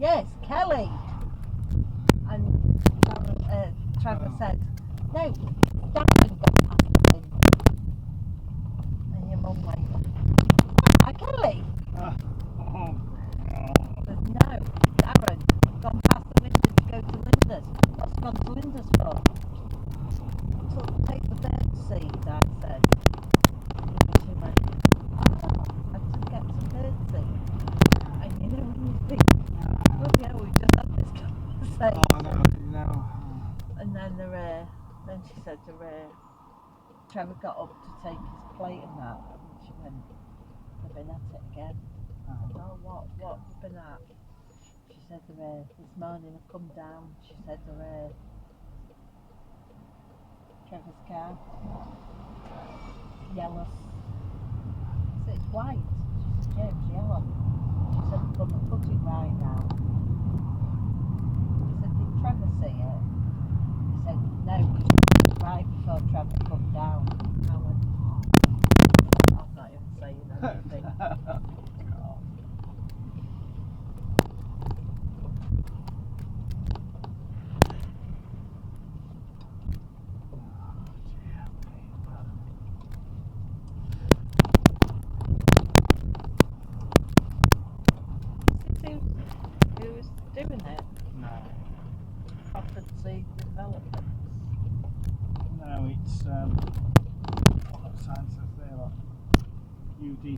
Yes, Kelly. And Trevor said, no, Darren got past him. And your mum went, ah, Kelly. But no, Darren gone past the window to go to Linda's. What's he gone to Linda's for? To take the third seat, I said. And she went, oh, I didn't get the third seat. And you know when you think, bloody hell, we just had this conversation. Oh, no. And then she said to Trevor got up to take his plate and that, and she went, they've been at it again. Oh, what have they been at? She said this morning I come down, she said Trevor's car, yellow. I said, it's white. She said, James, yellow. She said, I'm going to put it right now. I said, did Trevor see it? He said, no, because it was right before Trevor come down. I went, I'm not even saying anything. Who's doing it? No. Property developments. No, it's what sign says there, like UDC